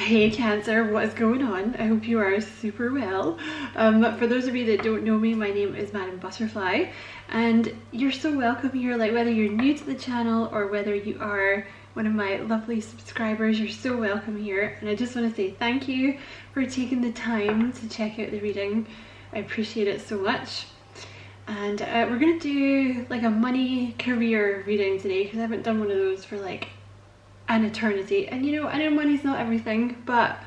Hey Cancer, what is going on? I hope you are super well. For those of you that don't know me, my name is Madam Butterfly, and you're so welcome here. Like, whether you're new to the channel or whether you are one of my lovely subscribers, you're so welcome here. And I just want to say thank you for taking the time to check out the reading. I appreciate it so much. And we're gonna do like a money career reading today because I haven't done one of those for like an eternity. And you know, I know money's not everything, but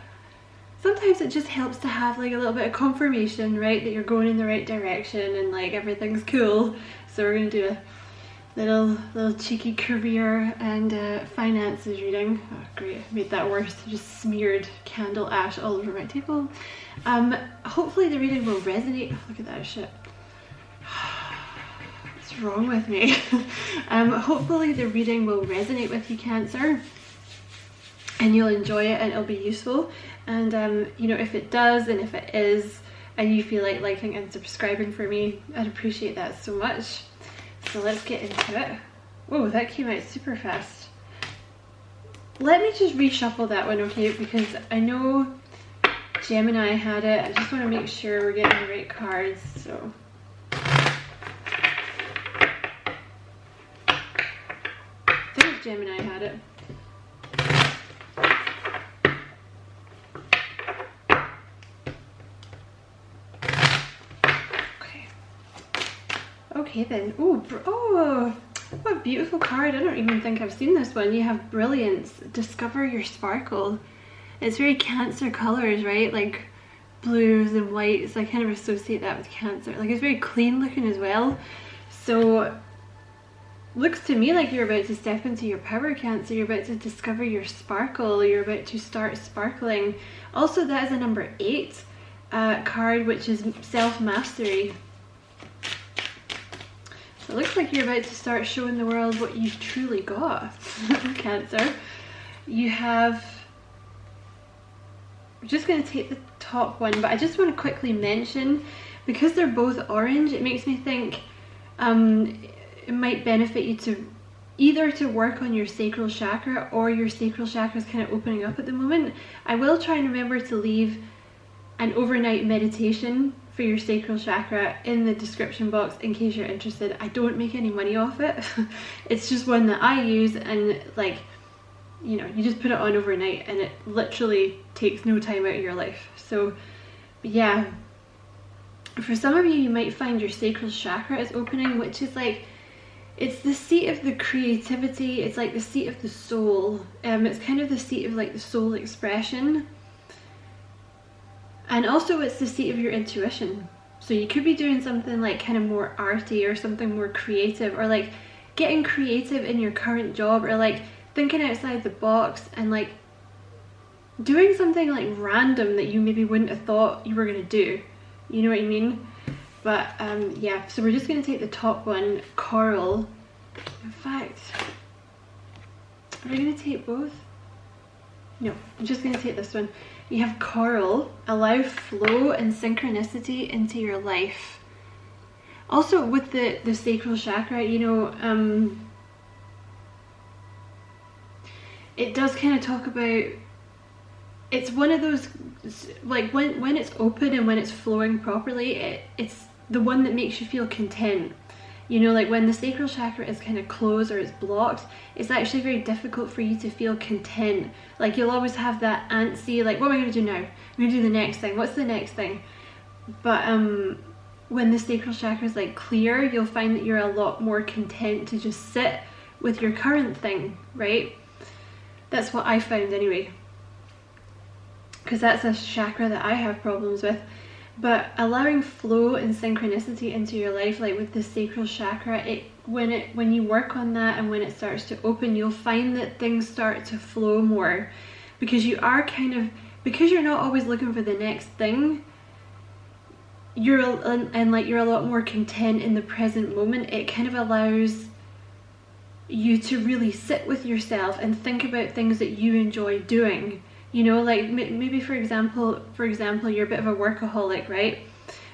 sometimes it just helps to have like a little bit of confirmation, right, that you're going in the right direction and like everything's cool. So we're gonna do a little cheeky career and finances reading. Oh great, I made that worse. I just smeared candle ash all over my table. Hopefully the reading will resonate. Oh, look at that shit. What's wrong with me? Hopefully the reading will resonate with you, Cancer, and you'll enjoy it and it'll be useful. And you know, if it does, and if it is, and you feel like liking and subscribing for me, I'd appreciate that so much. So let's get into it. Whoa, that came out super fast. Let me just reshuffle that one, okay, because I know Gemini had it. I just want to make sure we're getting the right cards. So Gemini had it. Okay then. Oh, what a beautiful card. I don't even think I've seen this one. You have Brilliance. Discover your sparkle. It's very Cancer colors, right? Like blues and whites. I kind of associate that with Cancer. Like, it's very clean looking as well. So looks to me like you're about to step into your power, Cancer. You're about to discover your sparkle. You're about to start sparkling. Also, that is a number 8 card, which is self-mastery. So it looks like you're about to start showing the world what you've truly got, Cancer. You have... I'm just going to take the top one, but I just want to quickly mention, because they're both orange, it makes me think it might benefit you to either to work on your sacral chakra, or your sacral chakra is kind of opening up at the moment. I will try and remember to leave an overnight meditation for your sacral chakra in the description box in case you're interested. I don't make any money off it. It's just one that I use, and like, you know, you just put it on overnight and it literally takes no time out of your life. So yeah, for some of you, you might find your sacral chakra is opening, which is like, it's the seat of the creativity. It's like the seat of the soul. It's kind of the seat of like the soul expression. And also it's the seat of your intuition. So you could be doing something like kind of more arty or something more creative, or like getting creative in your current job, or like thinking outside the box and like doing something like random that you maybe wouldn't have thought you were going to do. You know what I mean? But yeah, so we're just going to take the top one, Coral. In fact, are we going to take both? No, I'm just going to take this one. You have Coral. Allow flow and synchronicity into your life. Also with the sacral chakra, you know, it does kind of talk about, it's one of those, like when it's open and when it's flowing properly, it's the one that makes you feel content. You know, like when the sacral chakra is kind of closed or it's blocked, it's actually very difficult for you to feel content. Like, you'll always have that antsy, like, what am I going to do now? I'm going to do the next thing. What's the next thing? But when the sacral chakra is like clear, you'll find that you're a lot more content to just sit with your current thing, right? That's what I found anyway, because that's a chakra that I have problems with. But allowing flow and synchronicity into your life, like with the sacral chakra, when you work on that and when it starts to open, you'll find that things start to flow more, because you are kind of, because you're not always looking for the next thing, you're a lot more content in the present moment. It kind of allows you to really sit with yourself and think about things that you enjoy doing. You know, like maybe for example, you're a bit of a workaholic, right?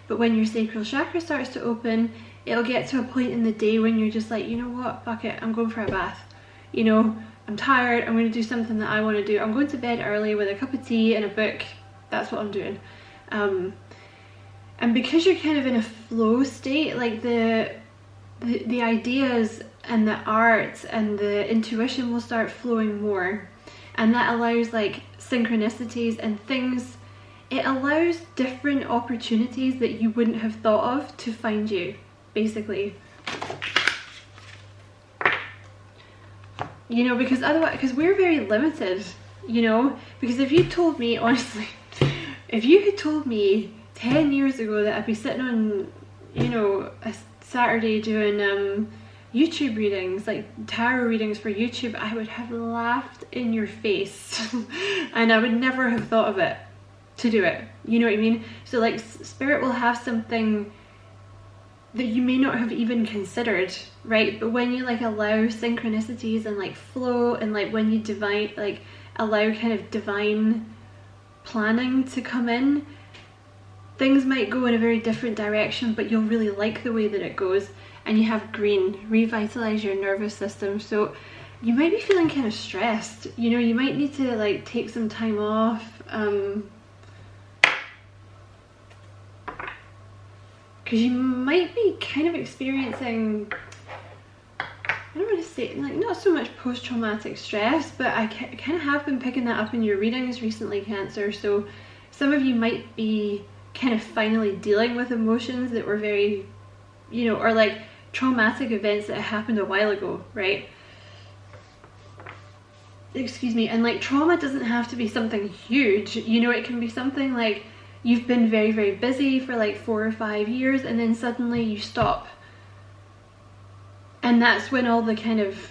But when your sacral chakra starts to open, it'll get to a point in the day when you're just like, you know what, fuck it, I'm going for a bath. You know, I'm tired, I'm going to do something that I want to do. I'm going to bed early with a cup of tea and a book. That's what I'm doing. And because you're kind of in a flow state, like the ideas and the art and the intuition will start flowing more, and that allows like synchronicities and things. It allows different opportunities that you wouldn't have thought of to find you, basically. You know, because otherwise, because we're very limited, you know, because if you told me, honestly, if you had told me 10 years ago that I'd be sitting on, you know, a Saturday doing YouTube readings, like tarot readings for YouTube, I would have laughed in your face and I would never have thought of it to do it. You know what I mean? So like spirit will have something that you may not have even considered, right? But when you like allow synchronicities and like flow, and like when you allow kind of divine planning to come in, things might go in a very different direction, but you'll really like the way that it goes. And you have green, revitalize your nervous system. So you might be feeling kind of stressed, you know, you might need to like take some time off, because you might be kind of experiencing, I don't want to say, like, not so much post-traumatic stress, but I kind of have been picking that up in your readings recently, Cancer. So some of you might be kind of finally dealing with emotions that were very, you know, or like traumatic events that happened a while ago, right? Excuse me. And like trauma doesn't have to be something huge, you know, it can be something like you've been very, very busy for like 4 or 5 years and then suddenly you stop. And that's when all the kind of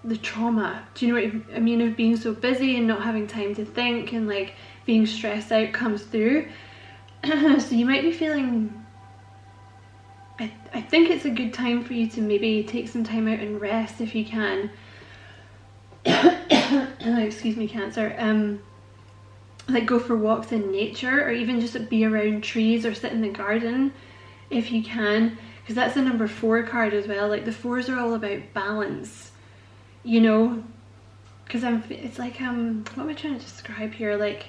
the trauma, do you know what I mean, of being so busy and not having time to think and like being stressed out comes through. So you might be feeling, I think it's a good time for you to maybe take some time out and rest if you can. Excuse me, Cancer. Like go for walks in nature, or even just be around trees or sit in the garden if you can, because that's the number 4 card as well. Like the 4s are all about balance, you know, because it's like what am I trying to describe here, like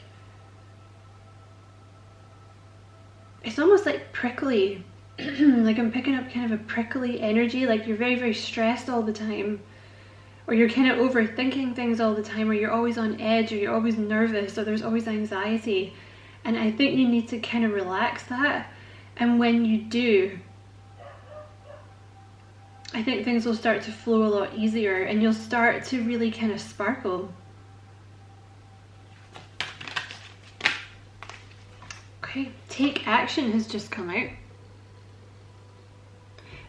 it's almost like prickly. Like I'm picking up kind of a prickly energy, like you're very, very stressed all the time, or you're kind of overthinking things all the time, or you're always on edge, or you're always nervous, or there's always anxiety. And I think you need to kind of relax that. And when you do, I think things will start to flow a lot easier and you'll start to really kind of sparkle. Okay, take action has just come out.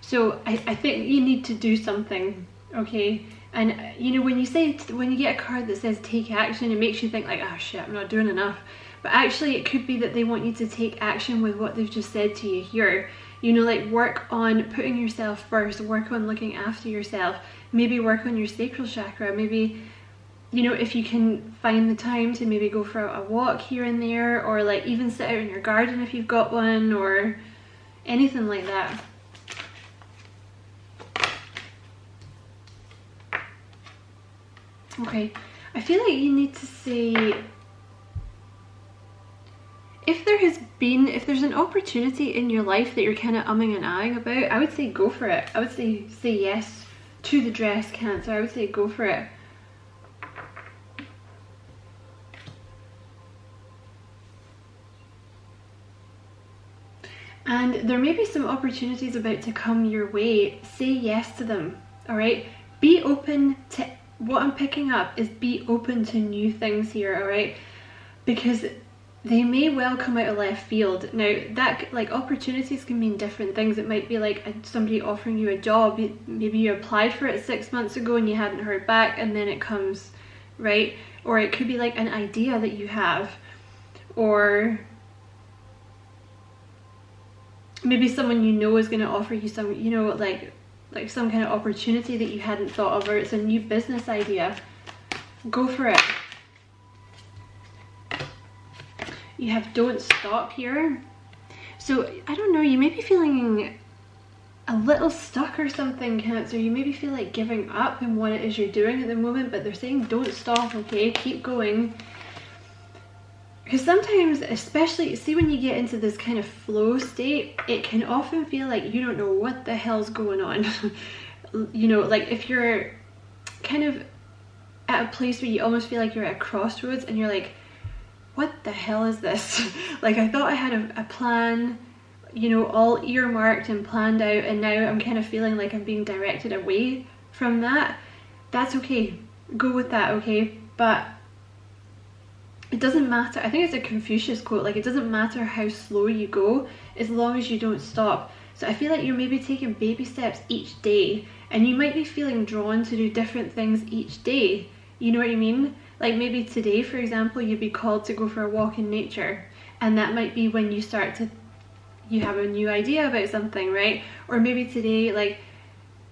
So I think you need to do something, okay? And you know, when you get a card that says take action, it makes you think like, oh shit, I'm not doing enough. But actually it could be that they want you to take action with what they've just said to you here. You know, like work on putting yourself first, work on looking after yourself, maybe work on your sacral chakra, maybe, you know, if you can find the time to maybe go for a walk here and there, or like even sit out in your garden if you've got one, or anything like that. Okay, I feel like you need to say, if there's an opportunity in your life that you're kind of umming and ahhing about, I would say go for it. I would say yes to the dress, Cancer. I would say go for it. And there may be some opportunities about to come your way. Say yes to them, all right? Be open to, what I'm picking up is be open to new things here, all right? Because they may well come out of left field. Now, that, like, opportunities can mean different things. It might be like somebody offering you a job. Maybe you applied for it 6 months ago and you hadn't heard back, and then it comes, right? Or it could be like an idea that you have, or maybe someone you know is going to offer you some, you know, like some kind of opportunity that you hadn't thought of, or it's a new business idea. Go for it. You have don't stop here. So I don't know, you may be feeling a little stuck or something, Cancer. You maybe feel like giving up in what it is you're doing at the moment, but they're saying don't stop, okay? Keep going. Because sometimes, especially, see when you get into this kind of flow state, it can often feel like you don't know what the hell's going on. You know, like if you're kind of at a place where you almost feel like you're at a crossroads and you're like, what the hell is this? Like I thought I had a plan, you know, all earmarked and planned out, and now I'm kind of feeling like I'm being directed away from that. That's okay. Go with that, okay? But it doesn't matter. I think it's a Confucius quote, like it doesn't matter how slow you go as long as you don't stop. So I feel like you're maybe taking baby steps each day, and you might be feeling drawn to do different things each day. You know what I mean? Like maybe today, for example, you'd be called to go for a walk in nature, and that might be when you start to, you have a new idea about something, right? Or maybe today, like,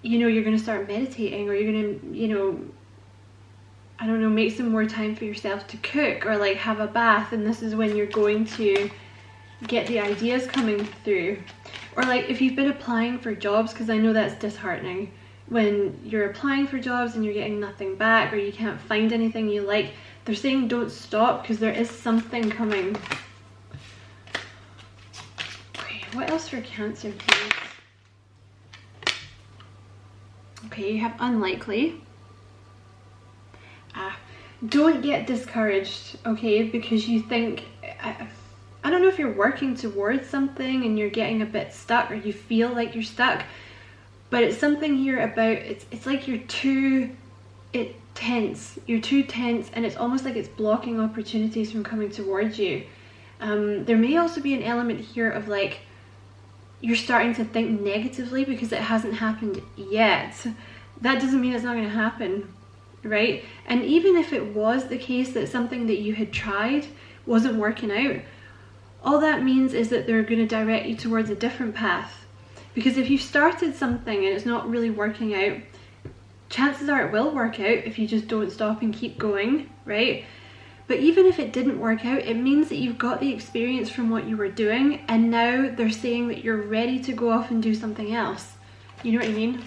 you know, you're going to start meditating, or you're going to, you know, I don't know, make some more time for yourself to cook, or like have a bath, and this is when you're going to get the ideas coming through. Or like if you've been applying for jobs, because I know that's disheartening when you're applying for jobs and you're getting nothing back, or you can't find anything you like. They're saying don't stop, because there is something coming. Okay, what else for Cancer, please? Okay, you have unlikely. Don't get discouraged, okay, because you think, I don't know if you're working towards something and you're getting a bit stuck, or you feel like you're stuck, but it's something here about, it's like you're too tense, and it's almost like it's blocking opportunities from coming towards you. There may also be an element here of like, you're starting to think negatively because it hasn't happened yet. That doesn't mean it's not going to happen, right? And even if it was the case that something that you had tried wasn't working out, all that means is that they're going to direct you towards a different path. Because if you started something and it's not really working out, chances are it will work out if you just don't stop and keep going, right? But even if it didn't work out, it means that you've got the experience from what you were doing, and now they're saying that you're ready to go off and do something else. You know what I mean?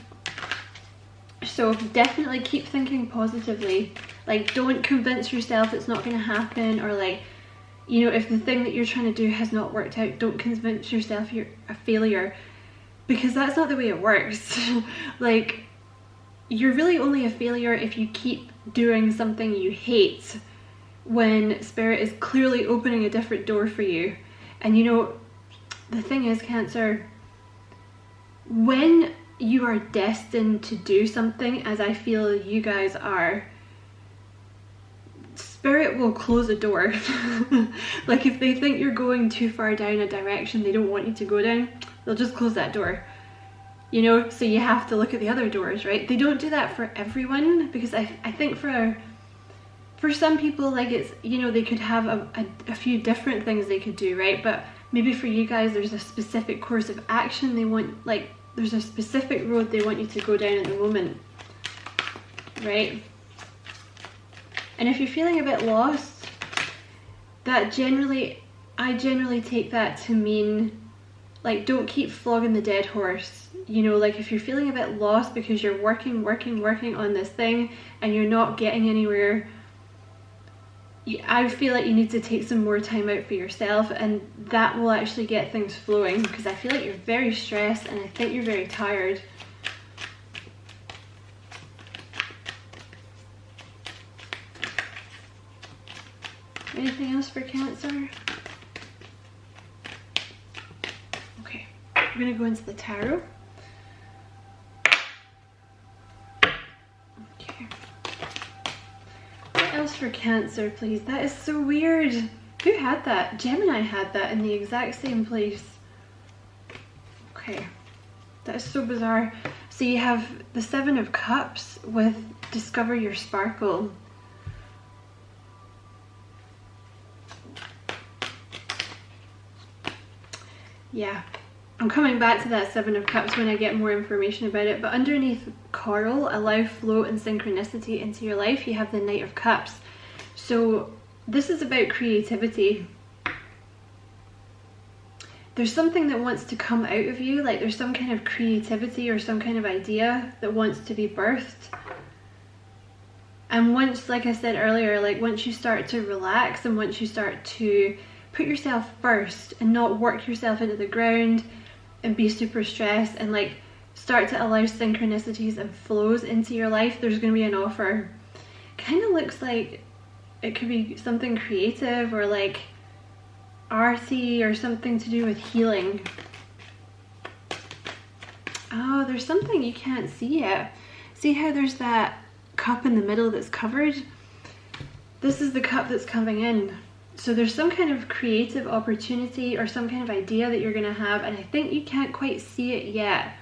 So definitely keep thinking positively. Like, don't convince yourself it's not going to happen, or like, you know, if the thing that you're trying to do has not worked out, don't convince yourself you're a failure, because that's not the way it works. Like, you're really only a failure if you keep doing something you hate when Spirit is clearly opening a different door for you. And you know, the thing is, Cancer, when you are destined to do something, as I feel you guys are, Spirit will close a door. Like if they think you're going too far down a direction they don't want you to go down, they'll just close that door. You know, so you have to look at the other doors, right? They don't do that for everyone, because I think for some people, like, it's, you know, they could have a few different things they could do, right? But maybe for you guys there's a specific course of action they want, like there's a specific road they want you to go down at the moment, right? And if you're feeling a bit lost, that I generally take that to mean, like, don't keep flogging the dead horse. You know, like if you're feeling a bit lost because you're working on this thing and you're not getting anywhere, I feel like you need to take some more time out for yourself, and that will actually get things flowing, because I feel like you're very stressed and I think you're very tired. Anything else for Cancer? Okay, we're going to go into the tarot. Okay. What else for Cancer, please? That is so weird. Who had that? Gemini had that in the exact same place. Okay, that is so bizarre. So you have the Seven of Cups with Discover Your Sparkle. Yeah, I'm coming back to that Seven of Cups when I get more information about it, but underneath Coral, allow flow and synchronicity into your life, you have the Knight of Cups. So this is about creativity. there's something that wants to come out of you, like there's some kind of creativity or some kind of idea that wants to be birthed. And once, like I said earlier, like once you start to relax and once you start to put yourself first and not work yourself into the ground and be super stressed and like start to allow synchronicities and flows into your life, there's going to be an offer. Kind of looks like it could be something creative or like arty or something to do with healing. Oh, there's something you can't see yet. See how there's that cup in the middle that's covered? This is the cup that's coming in. So there's some kind of creative opportunity or some kind of idea that you're going to have, and I think you can't quite see it yet.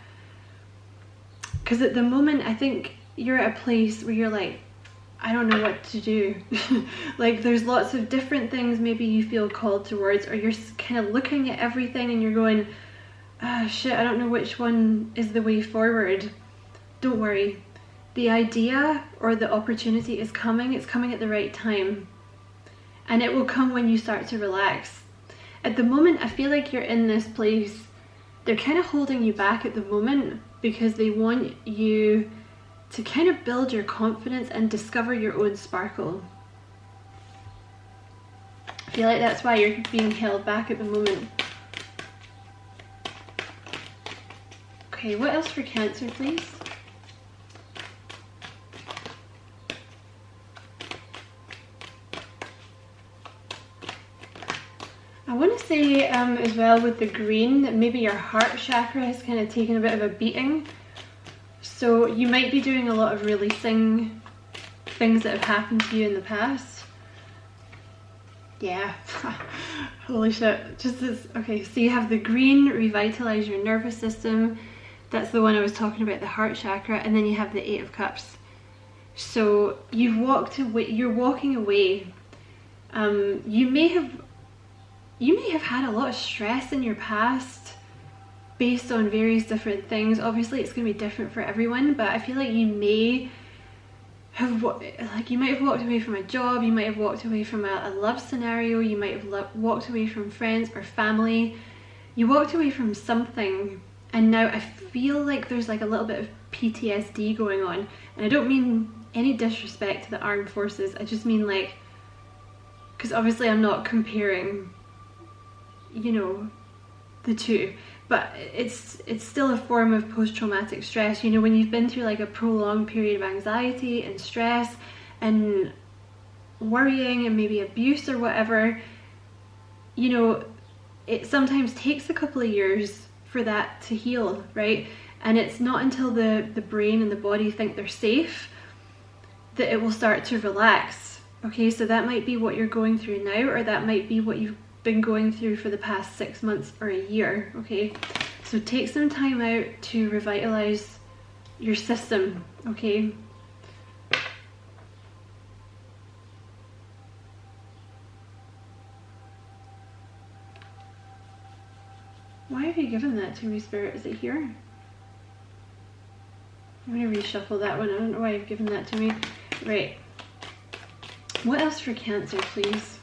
Because at the moment, I think you're at a place where you're like, I don't know what to do. Like there's lots of different things maybe you feel called towards, or you're kind of looking at everything and you're going, ah, shit, I don't know which one is the way forward. Don't worry. The idea or the opportunity is coming. It's coming at the right time. And it will come when you start to relax. At the moment, I feel like you're in this place. They're kind of holding you back at the moment because they want you to kind of build your confidence and discover your own sparkle. I feel like that's why you're being held back at the moment. Okay, what else for Cancer, please? I want to say as well with the green that maybe your heart chakra has kind of taken a bit of a beating. So you might be doing a lot of releasing things that have happened to you in the past. Yeah, holy shit. Just this, okay, so you have the green, revitalize your nervous system. That's the one I was talking about, the heart chakra. And then you have the 8 of Cups. So you've walked away, you're walking away. You may have had a lot of stress in your past based on various different things. Obviously it's going to be different for everyone, but I feel like you may have you might have walked away from a job, you might have walked away from a love scenario, you might have walked away from friends or family. You walked away from something, and now I feel like there's like a little bit of PTSD going on. And I don't mean any disrespect to the armed forces, I just mean like, because obviously I'm not comparing, you know, the two, but it's still a form of post-traumatic stress. You know, when you've been through like a prolonged period of anxiety and stress and worrying and maybe abuse or whatever, you know, it sometimes takes a couple of years for that to heal, right? And it's not until the brain and the body think they're safe that it will start to relax. Okay, so that might be what you're going through now, or that might be what you've been going through for the past 6 months or a year. Okay, so take some time out to revitalize your system. Okay, why have you given that to me, Spirit? Is it here? I'm going to reshuffle that one. I don't know why you've given that to me. Right, what else for Cancer, please?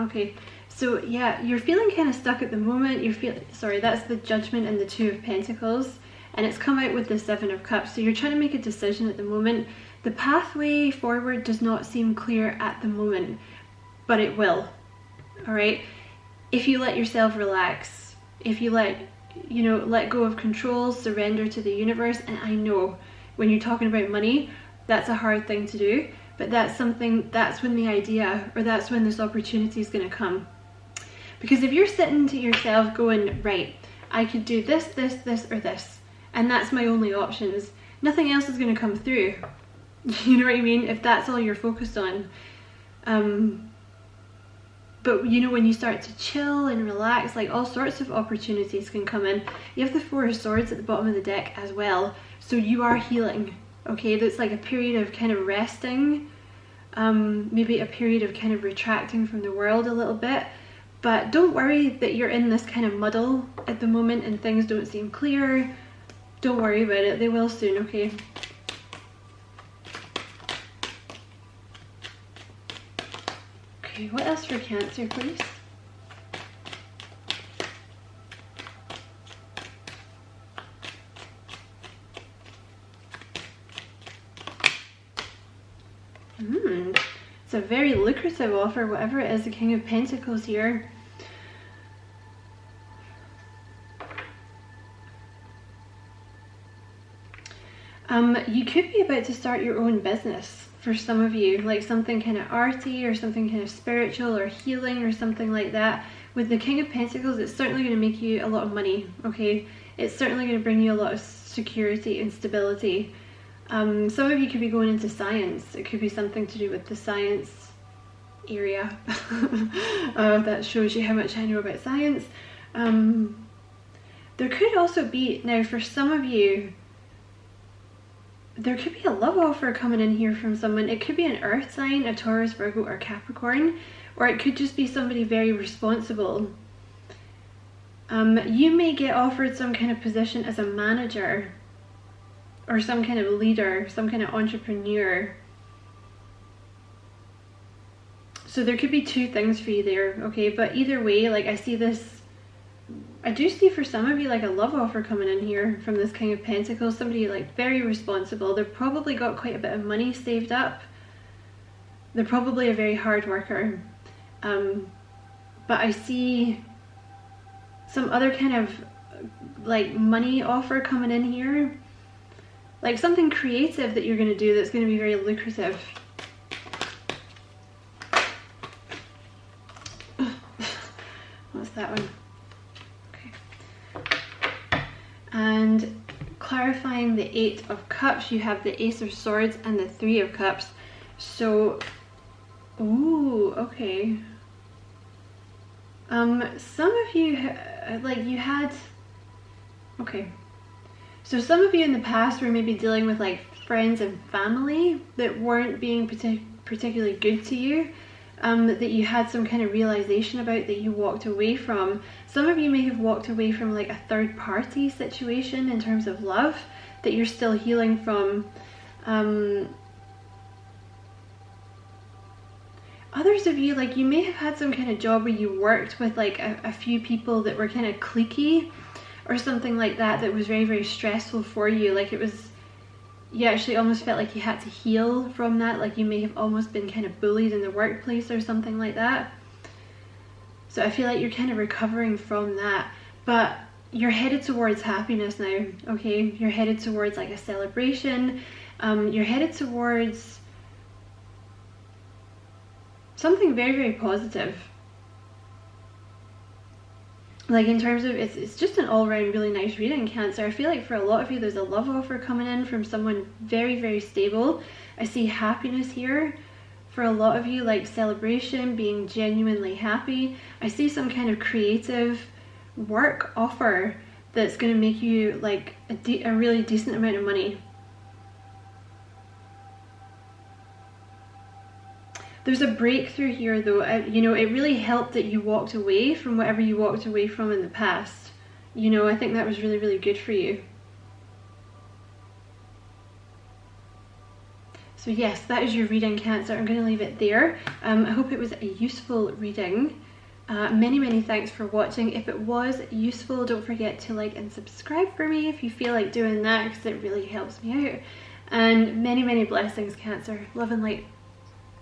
Okay, so yeah, you're feeling kind of stuck at the moment. You're feeling, sorry, that's the Judgment and the 2 of Pentacles, and it's come out with the 7 of Cups. So you're trying to make a decision at the moment. The pathway forward does not seem clear at the moment, but it will. All right, if you let yourself relax, if you let go of control, surrender to the universe. And I know when you're talking about money, that's a hard thing to do. But that's something, that's when the idea, or that's when this opportunity is going to come. Because if you're sitting to yourself going, right, I could do this, this, this, or this, and that's my only options, nothing else is going to come through. You know what I mean? If that's all you're focused on. But you know, when you start to chill and relax, like all sorts of opportunities can come in. You have the 4 of Swords at the bottom of the deck as well. So you are healing. Okay, that's like a period of kind of resting, maybe a period of kind of retracting from the world a little bit. But don't worry that you're in this kind of muddle at the moment and things don't seem clear. Don't worry about it, they will soon, okay? Okay, what else for Cancer, please? It's a very lucrative offer, whatever it is, the King of Pentacles here. You could be about to start your own business for some of you, like something kind of arty or something kind of spiritual or healing or something like that. With the King of Pentacles, it's certainly going to make you a lot of money, okay? It's certainly going to bring you a lot of security and stability. Some of you could be going into science. It could be something to do with the science area. That shows you how much I know about science. There could also be, now for some of you, there could be a love offer coming in here from someone. It could be an earth sign, a Taurus, Virgo, or Capricorn, or it could just be somebody very responsible. You may get offered some kind of position as a manager, or some kind of leader, some kind of entrepreneur. So there could be two things for you there, okay? But either way, like I see this, I do see for some of you like a love offer coming in here from this King of Pentacles. Somebody like very responsible. They've probably got quite a bit of money saved up. They're probably a very hard worker. But I see some other kind of like money offer coming in here. Like something creative that you're going to do that's going to be very lucrative. What's that one? Okay. And clarifying the 8 of Cups, you have the Ace of Swords and the 3 of Cups. So, ooh, okay. Some of you, like you had, okay. So some of you in the past were maybe dealing with like friends and family that weren't being particularly good to you, that you had some kind of realization about, that you walked away from. Some of you may have walked away from like a third party situation in terms of love that you're still healing from. Others of you, like you may have had some kind of job where you worked with like a few people that were kind of cliquey or something like that, that was very, very stressful for you. Like it was, you actually almost felt like you had to heal from that. Like you may have almost been kind of bullied in the workplace or something like that. So I feel like you're kind of recovering from that, but you're headed towards happiness now, okay? You're headed towards like a celebration. You're headed towards something very, very positive. Like in terms of, it's just an all-round really nice reading, Cancer. I feel like for a lot of you there's a love offer coming in from someone very, very stable. I see happiness here for a lot of you, like celebration, being genuinely happy. I see some kind of creative work offer that's going to make you like a really decent amount of money. There's a breakthrough here though. You know, it really helped that you walked away from whatever you walked away from in the past. You know, I think that was really, really good for you. So yes, that is your reading, Cancer. I'm going to leave it there. I hope it was a useful reading. Many, many thanks for watching. If it was useful, don't forget to like and subscribe for me if you feel like doing that, because it really helps me out. And many, many blessings, Cancer. Love and light.